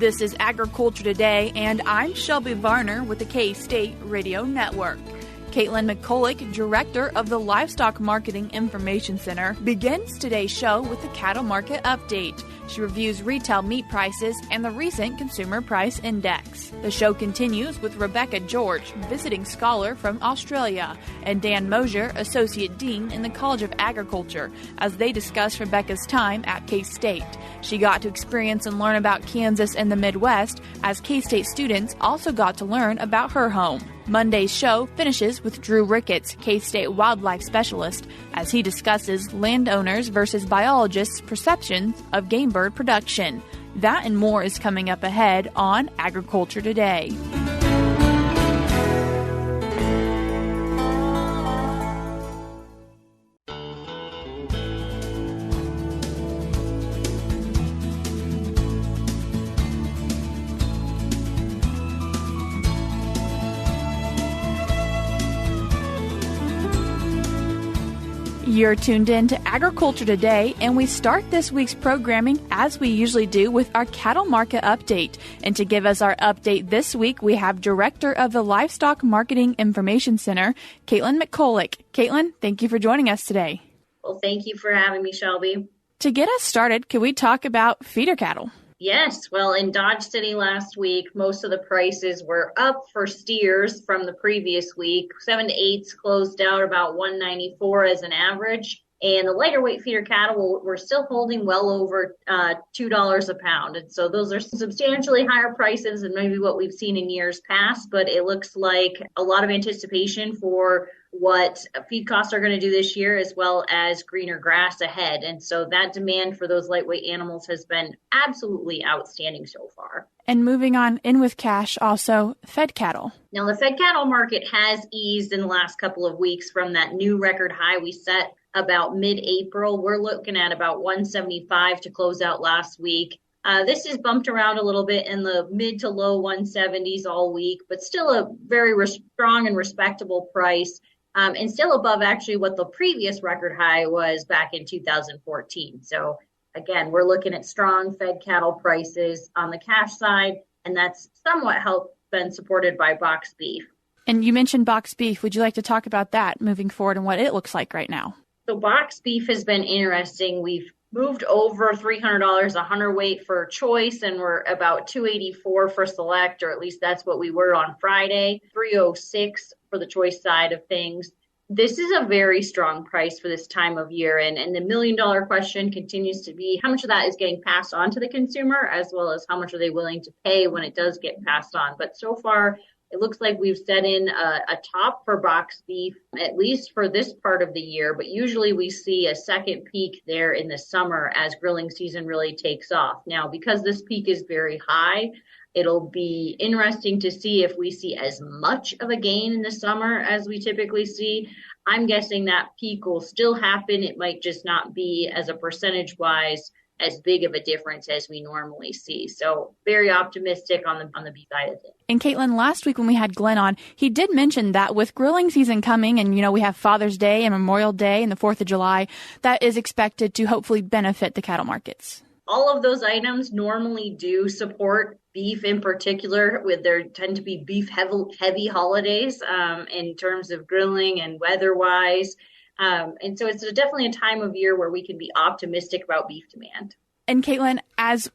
This is Agriculture Today, and I'm Shelby Varner with the K-State Radio Network. Katelyn McCullock, Director of the Livestock Marketing Information Center, begins today's show with the cattle market update. She reviews retail meat prices and the recent Consumer Price Index. The show continues with Rebecca George, visiting scholar from Australia, and Dan Moser, Associate Dean in the College of Agriculture, as they discuss Rebecca's time at K-State. She got to experience and learn about Kansas and the Midwest, as K-State students also got to learn about her home. Monday's show finishes with Drew Ricketts, K-State wildlife specialist, as he discusses landowners versus biologists' perceptions of game bird production. That and more is coming up ahead on Agriculture Today. You're tuned in to Agriculture Today, and we start this week's programming as we usually do with our cattle market update. And to give us our update this week, we have Director of the Livestock Marketing Information Center, Katelyn McCullock. Katelyn, thank you for joining us today. Well, thank you for having me, Shelby. To get us started, can we talk about feeder cattle? Yes. Well, in Dodge City last week, most of the prices were up for steers from the previous week. 7 to 8s closed out about $194 as an average. And the lighter weight feeder cattle were still holding well over $2 a pound. And so those are substantially higher prices than maybe what we've seen in years past. But it looks like a lot of anticipation for what feed costs are going to do this year, as well as greener grass ahead. And so that demand for those lightweight animals has been absolutely outstanding so far. And moving on in with cash, also fed cattle. Now, the fed cattle market has eased in the last couple of weeks from that new record high we set about mid-April. We're looking at about 175 to close out last week. This is bumped around a little bit in the mid to low 170s all week, but still a very strong and respectable price. And still above actually what the previous record high was back in 2014. So again, we're looking at strong fed cattle prices on the cash side, and that's somewhat been supported by box beef. And you mentioned box beef. Would you like to talk about that moving forward and what it looks like right now? So box beef has been interesting. We've moved over $300 a hundredweight for choice, and we're about $284 for select, or at least that's what we were on Friday, $306 for the choice side of things. This is a very strong price for this time of year, and the $1 million question continues to be how much of that is getting passed on to the consumer, as well as how much are they willing to pay when it does get passed on. But so far, it looks like we've set in a top for box beef, at least for this part of the year, but usually we see a second peak there in the summer as grilling season really takes off. Now, because this peak is very high, it'll be interesting to see if we see as much of a gain in the summer as we typically see. I'm guessing that peak will still happen. It might just not be as a percentage-wise as big of a difference as we normally see. So very optimistic on the beef side of it. And Katelyn, last week when we had Glenn on, he did mention that with grilling season coming and, we have Father's Day and Memorial Day and the 4th of July, that is expected to hopefully benefit the cattle markets. All of those items normally do support beef in particular, there tend to be beef heavy holidays in terms of grilling and weather-wise. And so it's definitely a time of year where we can be optimistic about beef demand. And Katelyn, as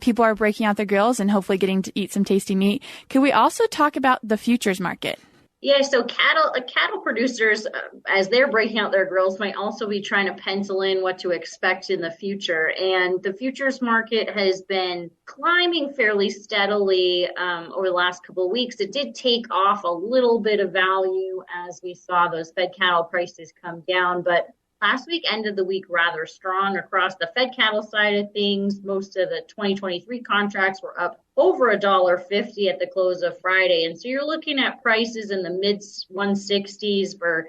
people are breaking out their grills and hopefully getting to eat some tasty meat, can we also talk about the futures market? Yeah, so cattle producers, as they're breaking out their grills, might also be trying to pencil in what to expect in the future. And the futures market has been climbing fairly steadily over the last couple of weeks. It did take off a little bit of value as we saw those fed cattle prices come down, but last week ended the week rather strong across the fed cattle side of things. Most of the 2023 contracts were up over $1.50 at the close of Friday. And so you're looking at prices in the mid 160s for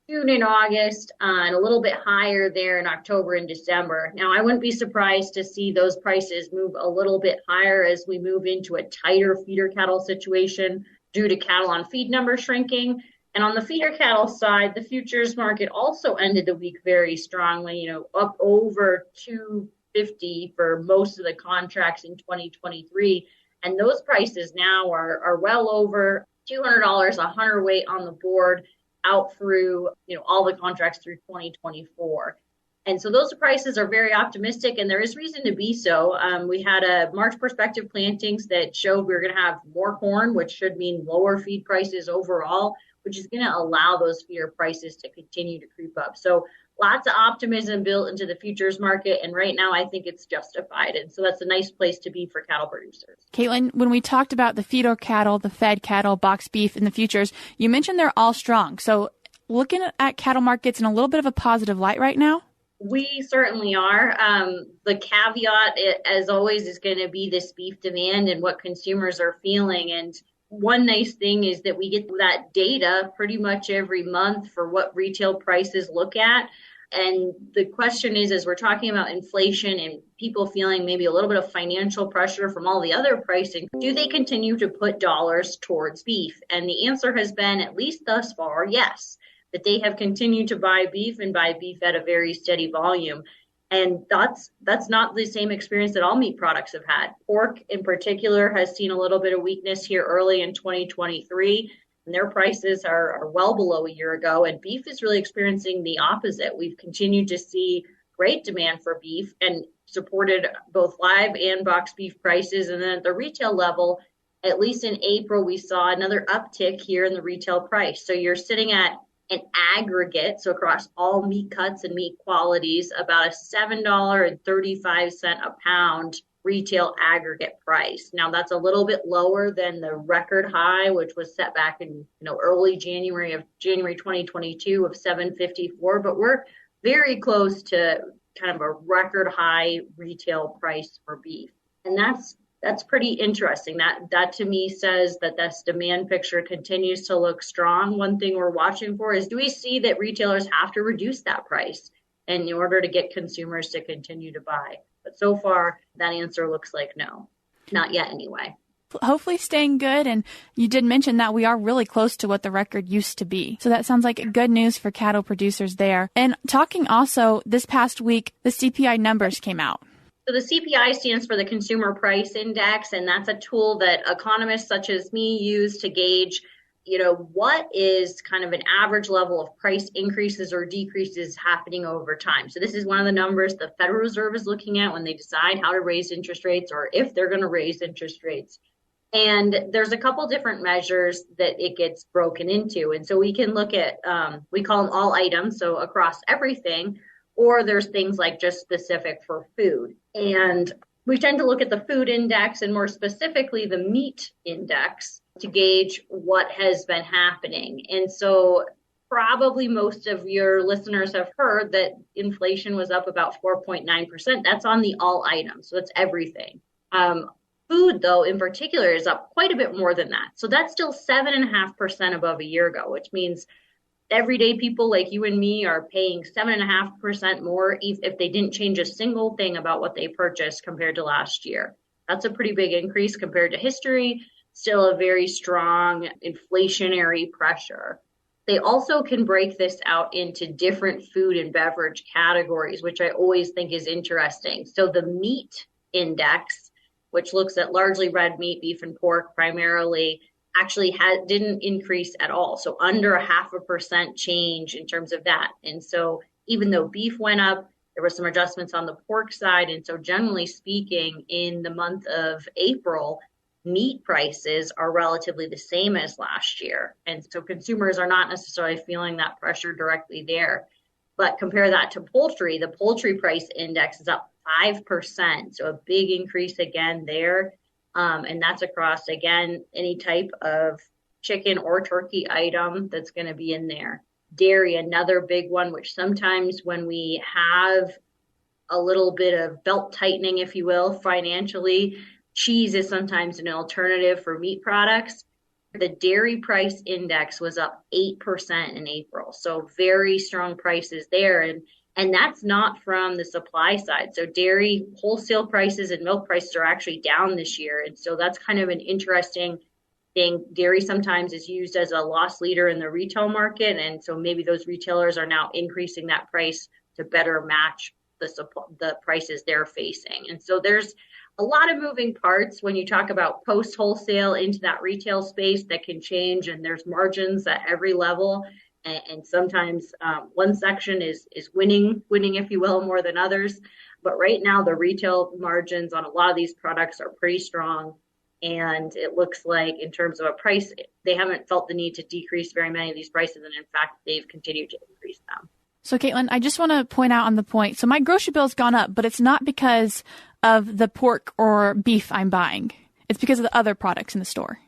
June and August, and a little bit higher there in October and December. Now, I wouldn't be surprised to see those prices move a little bit higher as we move into a tighter feeder cattle situation due to cattle on feed numbers shrinking. And on the feeder cattle side, the futures market also ended the week very strongly, up over $150 for most of the contracts in 2023. And those prices now are well over $200 a hundredweight on the board out through, all the contracts through 2024. And so those prices are very optimistic, and there is reason to be so. We had a March prospective plantings that showed we were going to have more corn, which should mean lower feed prices overall, which is going to allow those feeder prices to continue to creep up. So lots of optimism built into the futures market, and right now I think it's justified. And so that's a nice place to be for cattle producers. Katelyn, when we talked about the feeder cattle, the fed cattle, box beef, and the futures, you mentioned they're all strong. So looking at cattle markets in a little bit of a positive light right now? We certainly are. The caveat, as always, is going to be this beef demand and what consumers are feeling. And one nice thing is that we get that data pretty much every month for what retail prices look at. And the question is, as we're talking about inflation and people feeling maybe a little bit of financial pressure from all the other pricing, do they continue to put dollars towards beef? And the answer has been, at least thus far, yes, that they have continued to buy beef and buy beef at a very steady volume. And that's not the same experience that all meat products have had. Pork in particular has seen a little bit of weakness here early in 2023, and their prices are well below a year ago. And beef is really experiencing the opposite. We've continued to see great demand for beef and supported both live and box beef prices. And then at the retail level, at least in April, we saw another uptick here in the retail price. So you're sitting at an aggregate, so across all meat cuts and meat qualities, about a $7.35 a pound retail aggregate price. Now that's a little bit lower than the record high, which was set back in early January 2022 of $7.54, but we're very close to kind of a record high retail price for beef. And that's pretty interesting. That to me says that this demand picture continues to look strong. One thing we're watching for is, do we see that retailers have to reduce that price in order to get consumers to continue to buy? But so far, that answer looks like no. Not yet anyway. Hopefully staying good. And you did mention that we are really close to what the record used to be. So that sounds like good news for cattle producers there. And talking also, this past week, the CPI numbers came out. So the CPI stands for the Consumer Price Index, and that's a tool that economists such as me use to gauge, what is kind of an average level of price increases or decreases happening over time. So this is one of the numbers the Federal Reserve is looking at when they decide how to raise interest rates or if they're going to raise interest rates. And there's a couple different measures that it gets broken into. And so we can look at, we call them all items, so across everything, or there's things like just specific for food. And we tend to look at the food index and more specifically the meat index to gauge what has been happening. And so probably most of your listeners have heard that inflation was up about 4.9%. That's on the all items. So that's everything. Food, though, in particular, is up quite a bit more than that. So that's still 7.5% above a year ago, which means everyday people like you and me are paying 7.5% more if they didn't change a single thing about what they purchased compared to last year. That's a pretty big increase compared to history. Still a very strong inflationary pressure. They also can break this out into different food and beverage categories, which I always think is interesting. So the meat index, which looks at largely red meat, beef and pork primarily, actually didn't increase at all. So under 0.5% change in terms of that. And so even though beef went up, there were some adjustments on the pork side. And so generally speaking, in the month of April, meat prices are relatively the same as last year. And so consumers are not necessarily feeling that pressure directly there. But compare that to poultry, the poultry price index is up 5%. So a big increase again there. And that's across, again, any type of chicken or turkey item that's going to be in there. Dairy, another big one, which sometimes when we have a little bit of belt tightening, if you will, financially, cheese is sometimes an alternative for meat products. The dairy price index was up 8% in April. So very strong prices there. And that's not from the supply side. So dairy wholesale prices and milk prices are actually down this year. And so that's kind of an interesting thing. Dairy sometimes is used as a loss leader in the retail market. And so maybe those retailers are now increasing that price to better match the prices they're facing. And so there's a lot of moving parts when you talk about post wholesale into that retail space that can change, and there's margins at every level. And sometimes one section is winning, if you will, more than others. But right now, the retail margins on a lot of these products are pretty strong. And it looks like in terms of a price, they haven't felt the need to decrease very many of these prices. And in fact, they've continued to increase them. So, Katelyn, I just want to point out on the point. So my grocery bill's gone up, but it's not because of the pork or beef I'm buying. It's because of the other products in the store.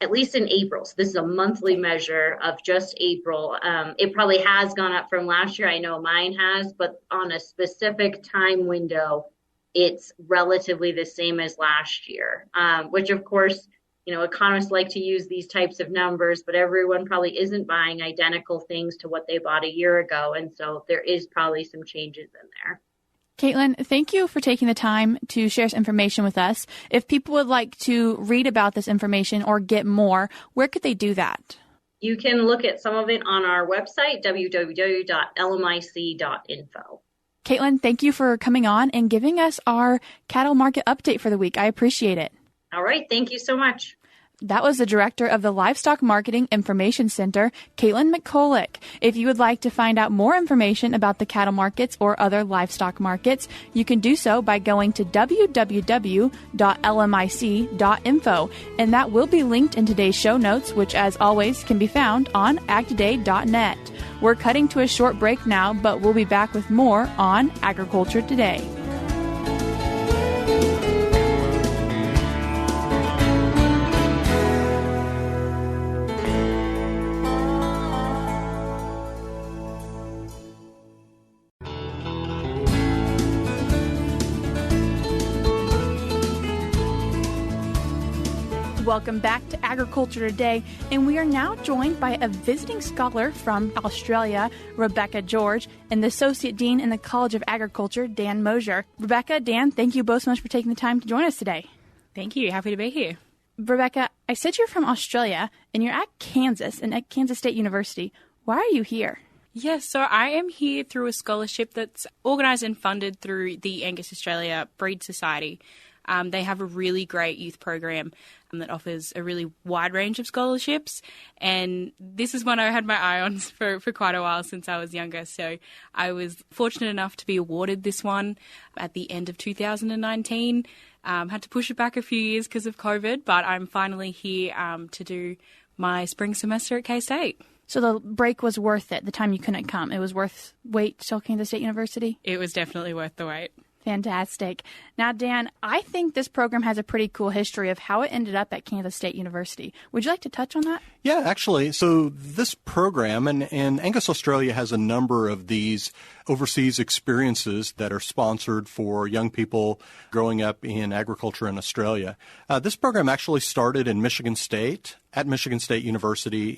At least in April. So this is a monthly measure of just April. It probably has gone up from last year. I know mine has, but on a specific time window, it's relatively the same as last year, which of course, economists like to use these types of numbers, but everyone probably isn't buying identical things to what they bought a year ago. And so there is probably some changes in there. Katelyn, thank you for taking the time to share this information with us. If people would like to read about this information or get more, where could they do that? You can look at some of it on our website, www.lmic.info. Katelyn, thank you for coming on and giving us our cattle market update for the week. I appreciate it. All right. Thank you so much. That was the director of the Livestock Marketing Information Center, Katelyn McCullock. If you would like to find out more information about the cattle markets or other livestock markets, you can do so by going to www.lmic.info, and that will be linked in today's show notes, which as always can be found on agtoday.net. We're cutting to a short break now, but we'll be back with more on Agriculture Today. Welcome back to Agriculture Today, and we are now joined by a visiting scholar from Australia, Rebecca George, and the Associate Dean in the College of Agriculture, Dan Moser. Rebecca, Dan, thank you both so much for taking the time to join us today. Thank you. Happy to be here. Rebecca, I said you're from Australia, and you're at Kansas and at Kansas State University. Why are you here? Yes, so I am here through a scholarship that's organised and funded through the Angus Australia Breed Society. They have a really great youth program that offers a really wide range of scholarships, and this is one I had my eye on for quite a while since I was younger. So I was fortunate enough to be awarded this one at the end of 2019. Had to push it back a few years because of COVID, but I'm finally here to do my spring semester at K-State. So the break was worth it, the time you couldn't come. It was worth wait till Kansas State University? It was definitely worth the wait. Fantastic. Now, Dan, I think this program has a pretty cool history of how it ended up at Kansas State University. Would you like to touch on that? Yeah, actually. So this program, and Angus Australia has a number of these overseas experiences that are sponsored for young people growing up in agriculture in Australia. This program actually started in Michigan State, at Michigan State University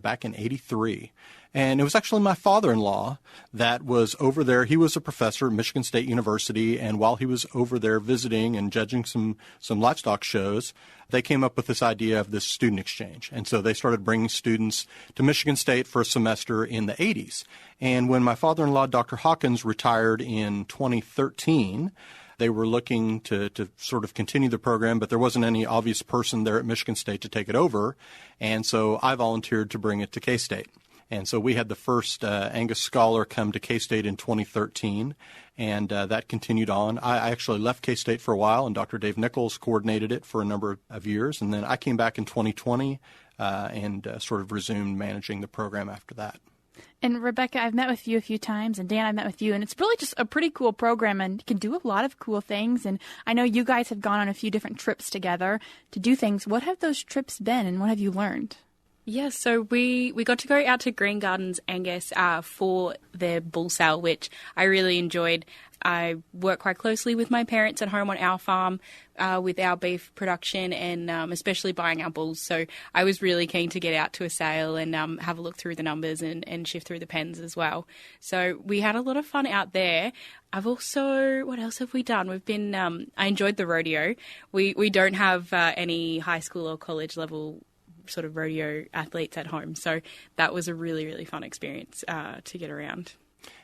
back in '83. And it was actually my father-in-law that was over there. He was a professor at Michigan State University, and while he was over there visiting and judging some livestock shows, they came up with this idea of this student exchange. And so they started bringing students to Michigan State for a semester in the 80s. And when my father-in-law, Dr. Hawkins, retired in 2013, they were looking to sort of continue the program, but there wasn't any obvious person there at Michigan State to take it over. And so I volunteered to bring it to K-State. And so we had the first Angus Scholar come to K-State in 2013, and that continued on. I actually left K-State for a while, and Dr. Dave Nichols coordinated it for a number of years. And then I came back in 2020 and sort of resumed managing the program after that. And Rebecca, I've met with you a few times, and Dan, I've met with you, and it's really just a pretty cool program and can do a lot of cool things. And I know you guys have gone on a few different trips together to do things. What have those trips been, and what have you learned? Yeah, so we got to go out to Green Gardens Angus for their bull sale, which I really enjoyed. I work quite closely with my parents at home on our farm with our beef production and especially buying our bulls. So I was really keen to get out to a sale and have a look through the numbers and shift through the pens as well. So we had a lot of fun out there. I've also, what else have we done? We've been, I enjoyed the rodeo. We don't have any high school or college level sort of rodeo athletes at home. So that was a really, really fun experience to get around.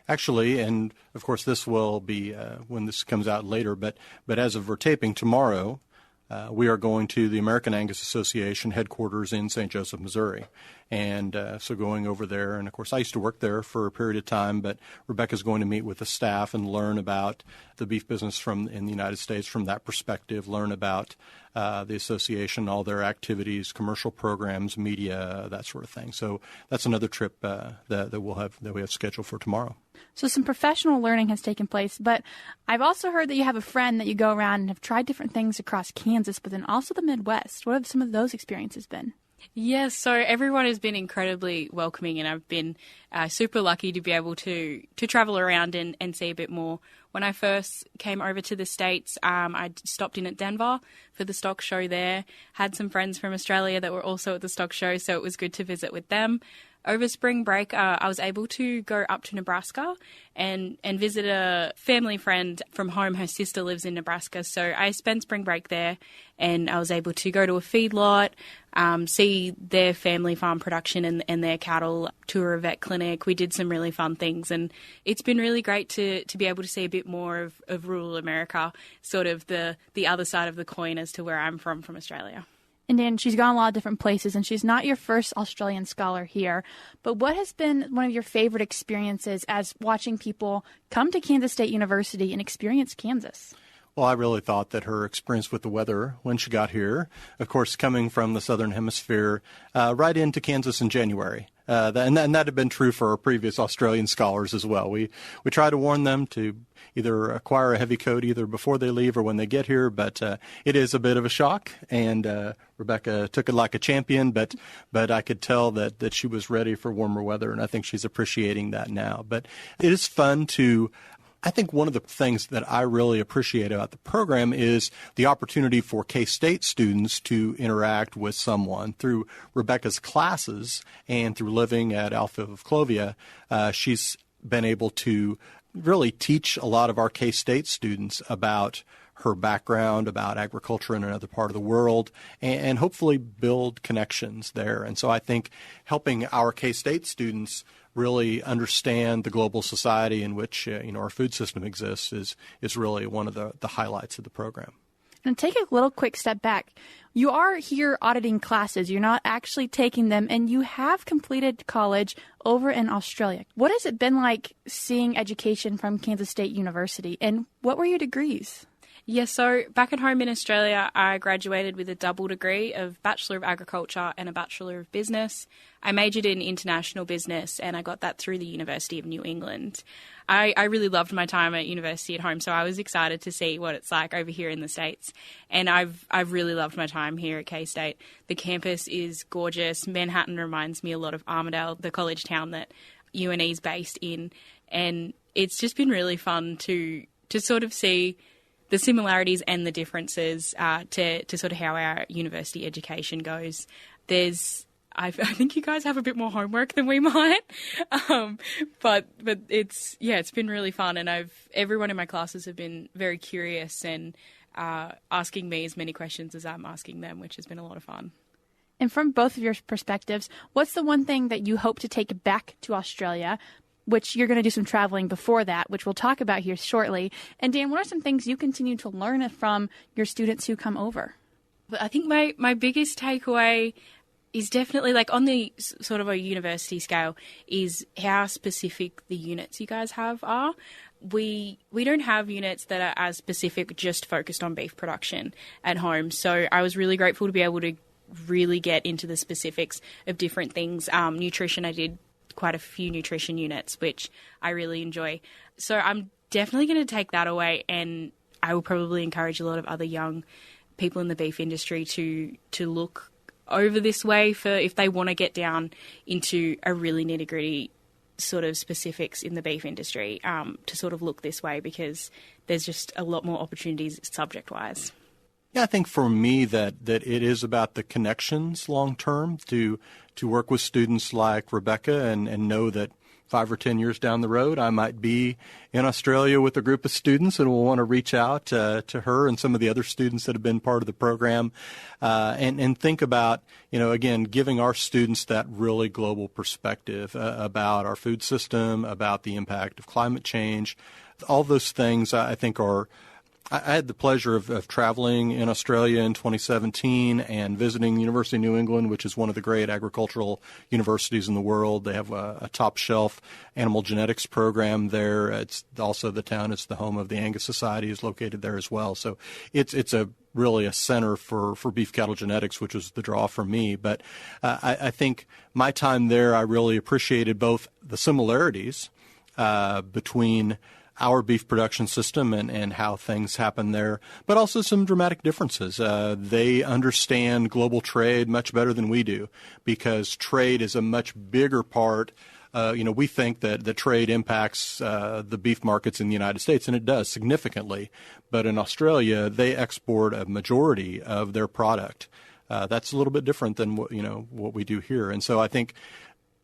Actually, and of course this will be when this comes out later, but as of we're taping tomorrow, we are going to the American Angus Association headquarters in St. Joseph, Missouri. And so going over there, and of course I used to work there for a period of time, but Rebecca's going to meet with the staff and learn about the beef business in the United States from that perspective, learn about the association, all their activities, commercial programs, media, that sort of thing. So that's another trip that we have scheduled for tomorrow. So some professional learning has taken place, but I've also heard that you have a friend that you go around and have tried different things across Kansas, but then also the Midwest. What have some of those experiences been? Yes, so everyone has been incredibly welcoming, and I've been super lucky to be able to travel around and see a bit more. When I first came over to the States, I stopped in at Denver for the stock show there, had some friends from Australia that were also at the stock show, so it was good to visit with them. Over spring break, I was able to go up to Nebraska and visit a family friend from home. Her sister lives in Nebraska, so I spent spring break there, and I was able to go to a feedlot, see their family farm production and their cattle, tour a vet clinic. We did some really fun things, and it's been really great to be able to see a bit more of rural America, sort of the other side of the coin as to where I'm from Australia. And Dan, she's gone a lot of different places, and she's not your first Australian scholar here. But what has been one of your favorite experiences as watching people come to Kansas State University and experience Kansas? Well, I really thought that her experience with the weather when she got here, of course, coming from the Southern Hemisphere, right into Kansas in January. And that had been true for our previous Australian scholars as well. We try to warn them to either acquire a heavy coat either before they leave or when they get here, but it is a bit of a shock, and Rebecca took it like a champion, but I could tell that she was ready for warmer weather, and I think she's appreciating that now. But it is fun to I think one of the things that I really appreciate about the program is the opportunity for K-State students to interact with someone through Rebecca's classes and through living at Alpha of Clovia. She's been able to really teach a lot of our K-State students about her background, about agriculture in another part of the world, and hopefully build connections there. And so I think helping our K-State students really understand the global society in which our food system exists is really one of the highlights of the program. And take a little quick step back. You are here auditing classes. You're not actually taking them, and you have completed college over in Australia. What has it been like seeing education from Kansas State University, and what were your degrees? Yes, so back at home in Australia, I graduated with a double degree of Bachelor of Agriculture and a Bachelor of Business. I majored in International Business, and I got that through the University of New England. I really loved my time at university at home, so I was excited to see what it's like over here in the States. And I've really loved my time here at K-State. The campus is gorgeous. Manhattan reminds me a lot of Armidale, the college town that UNE is based in. And it's just been really fun to sort of see the similarities and the differences to sort of how our university education goes. I think you guys have a bit more homework than we might, but it's been really fun, and everyone in my classes have been very curious and asking me as many questions as I'm asking them, which has been a lot of fun. And from both of your perspectives, what's the one thing that you hope to take back to Australia, which you're going to do some traveling before that, which we'll talk about here shortly? And Dan, what are some things you continue to learn from your students who come over? I think my biggest takeaway is definitely, like, on the sort of a university scale, is how specific the units you guys are. We don't have units that are as specific, just focused on beef production at home. So I was really grateful to be able to really get into the specifics of different things. Nutrition, I did quite a few nutrition units, which I really enjoy. So I'm definitely going to take that away, and I will probably encourage a lot of other young people in the beef industry to look over this way for if they want to get down into a really nitty-gritty sort of specifics in the beef industry, to sort of look this way, because there's just a lot more opportunities subject-wise. Yeah, I think for me that it is about the connections long-term to work with students like Rebecca and know that 5 or 10 years down the road, I might be in Australia with a group of students and will want to reach out to her and some of the other students that have been part of the program and think about, again, giving our students that really global perspective about our food system, about the impact of climate change. All those things I think are I had the pleasure of traveling in Australia in 2017 and visiting the University of New England, which is one of the great agricultural universities in the world. They have a top-shelf animal genetics program there. It's also the home of the Angus Society is located there as well. So it's really a center for beef cattle genetics, which was the draw for me. But I think my time there, I really appreciated both the similarities between our beef production system and how things happen there, but also some dramatic differences. They understand global trade much better than we do because trade is a much bigger part. We think that the trade impacts the beef markets in the United States, and it does significantly. But in Australia, they export a majority of their product. That's a little bit different than what we do here. And so I think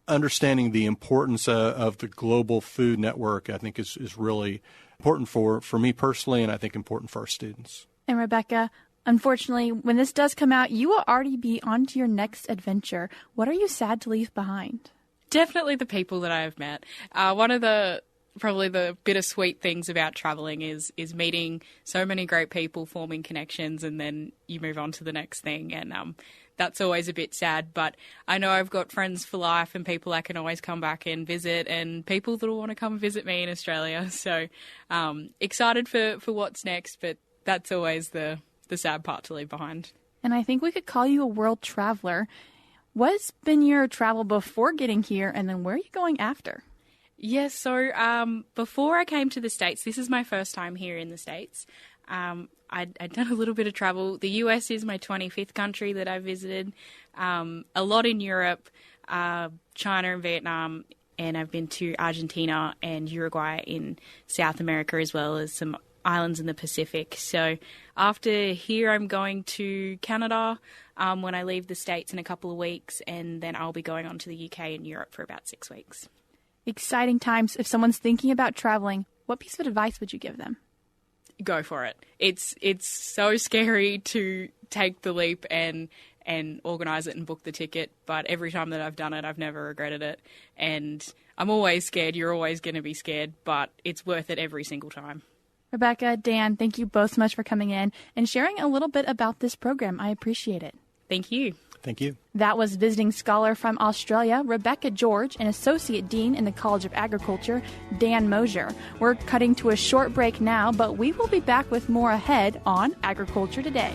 understanding the importance of the global food network, I think, is really important for me personally, and I think important for our students. And Rebecca, unfortunately, when this does come out, you will already be on to your next adventure. What are you sad to leave behind? Definitely the people that I have met. One of probably the bittersweet things about traveling is meeting so many great people, forming connections, and then you move on to the next thing. And that's always a bit sad, but I know I've got friends for life and people I can always come back and visit and people that will want to come visit me in Australia. So excited for what's next, but that's always the sad part to leave behind. And I think we could call you a world traveler. What's been your travel before getting here, and then where are you going after? Yes, so before I came to the States, this is my first time here in the States. I'd done a little bit of travel. The US is my 25th country that I visited, a lot in Europe, China and Vietnam, and I've been to Argentina and Uruguay in South America, as well as some islands in the Pacific. So after here, I'm going to Canada when I leave the States in a couple of weeks, and then I'll be going on to the UK and Europe for about 6 weeks. Exciting times. If someone's thinking about traveling, what piece of advice would you give them? Go for it. It's so scary to take the leap and organise it and book the ticket, but every time that I've done it, I've never regretted it. And I'm always scared. You're always going to be scared, but it's worth it every single time. Rebecca, Dan, thank you both so much for coming in and sharing a little bit about this program. I appreciate it. Thank you. Thank you. That was visiting scholar from Australia, Rebecca George, and Associate Dean in the College of Agriculture, Dan Moser. We're cutting to a short break now, but we will be back with more ahead on Agriculture Today.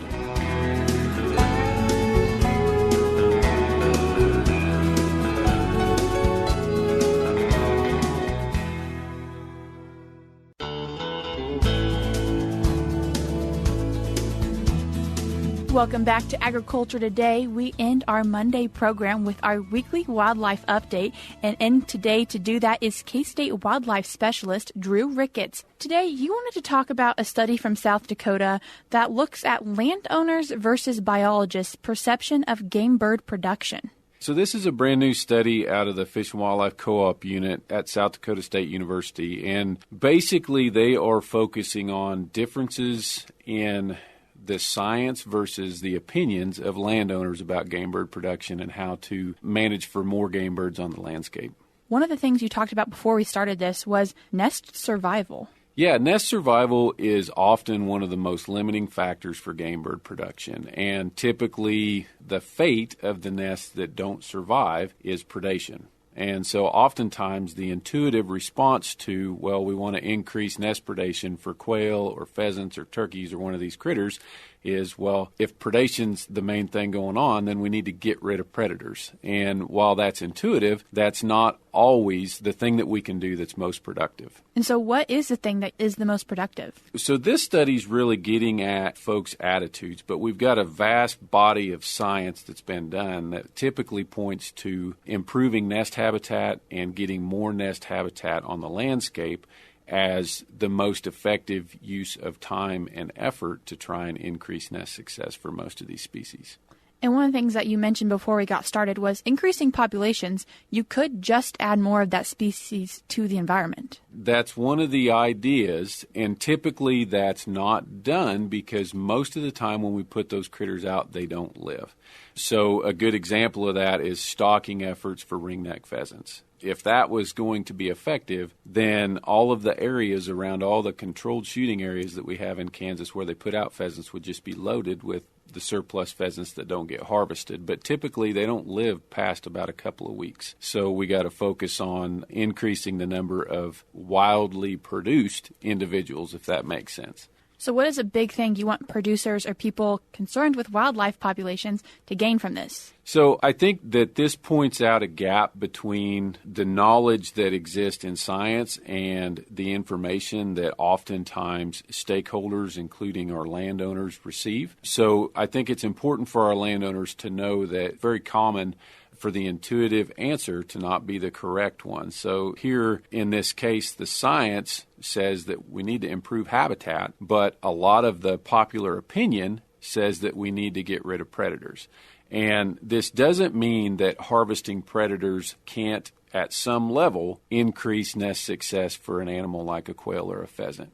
Welcome back to Agriculture Today. We end our Monday program with our weekly wildlife update. And in today to do that is K-State wildlife specialist Drew Ricketts. Today, you wanted to talk about a study from South Dakota that looks at landowners versus biologists' perception of game bird production. So this is a brand new study out of the Fish and Wildlife Co-op unit at South Dakota State University. And basically, they are focusing on differences in the science versus the opinions of landowners about game bird production and how to manage for more game birds on the landscape. One of the things you talked about before we started this was nest survival. Yeah, nest survival is often one of the most limiting factors for game bird production. And typically, the fate of the nests that don't survive is predation. And so oftentimes the intuitive response to, well, we want to increase nest predation for quail or pheasants or turkeys or one of these critters is, well, if predation's the main thing going on, then we need to get rid of predators. And while that's intuitive, that's not always the thing that we can do that's most productive. And so what is the thing that is the most productive? So this study's really getting at folks' attitudes, but we've got a vast body of science that's been done that typically points to improving nest habitat and getting more nest habitat on the landscape as the most effective use of time and effort to try and increase nest success for most of these species. And one of the things that you mentioned before we got started was increasing populations. You could just add more of that species to the environment. That's one of the ideas, and typically that's not done because most of the time when we put those critters out, they don't live. So a good example of that is stalking efforts for ringneck pheasants. If that was going to be effective, then all of the areas around all the controlled shooting areas that we have in Kansas where they put out pheasants would just be loaded with the surplus pheasants that don't get harvested. But typically they don't live past about a couple of weeks. So we got to focus on increasing the number of wildly produced individuals, if that makes sense. So what is a big thing you want producers or people concerned with wildlife populations to gain from this? So I think that this points out a gap between the knowledge that exists in science and the information that oftentimes stakeholders, including our landowners, receive. So I think it's important for our landowners to know that it's very common for the intuitive answer to not be the correct one. So here in this case, the science says that we need to improve habitat, but a lot of the popular opinion says that we need to get rid of predators. And this doesn't mean that harvesting predators can't, at some level, increase nest success for an animal like a quail or a pheasant.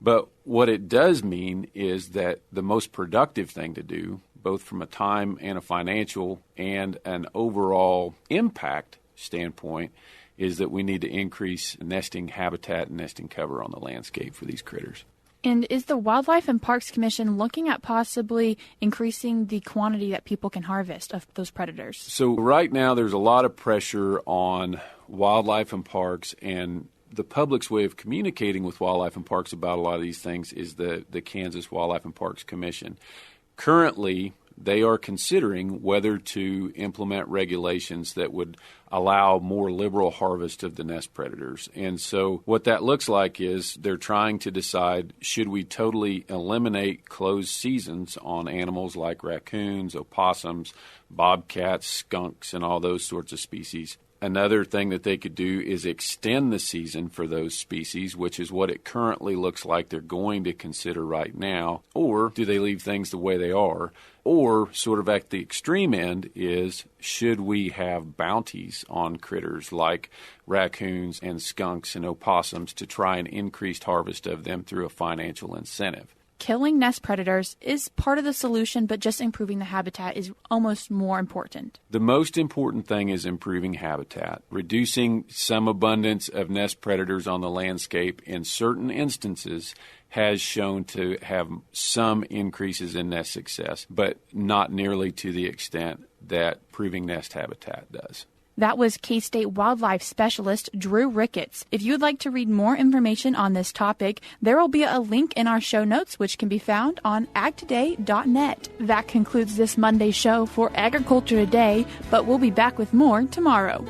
But what it does mean is that the most productive thing to do, both from a time and a financial and an overall impact standpoint, is that we need to increase nesting habitat and nesting cover on the landscape for these critters. And is the Wildlife and Parks Commission looking at possibly increasing the quantity that people can harvest of those predators? So right now there's a lot of pressure on wildlife and parks, and the public's way of communicating with wildlife and parks about a lot of these things is the Kansas Wildlife and Parks Commission. Currently, they are considering whether to implement regulations that would allow more liberal harvest of the nest predators. And so what that looks like is they're trying to decide, should we totally eliminate closed seasons on animals like raccoons, opossums, bobcats, skunks, and all those sorts of species? Another thing that they could do is extend the season for those species, which is what it currently looks like they're going to consider right now. Or do they leave things the way they are? Or sort of at the extreme end is, should we have bounties on critters like raccoons and skunks and opossums to try an increased harvest of them through a financial incentive? Killing nest predators is part of the solution, but just improving the habitat is almost more important. The most important thing is improving habitat. Reducing some abundance of nest predators on the landscape in certain instances has shown to have some increases in nest success, but not nearly to the extent that improving nest habitat does. That was K-State wildlife specialist Drew Ricketts. If you would like to read more information on this topic, there will be a link in our show notes, which can be found on agtoday.net. That concludes this Monday show for Agriculture Today, but we'll be back with more tomorrow.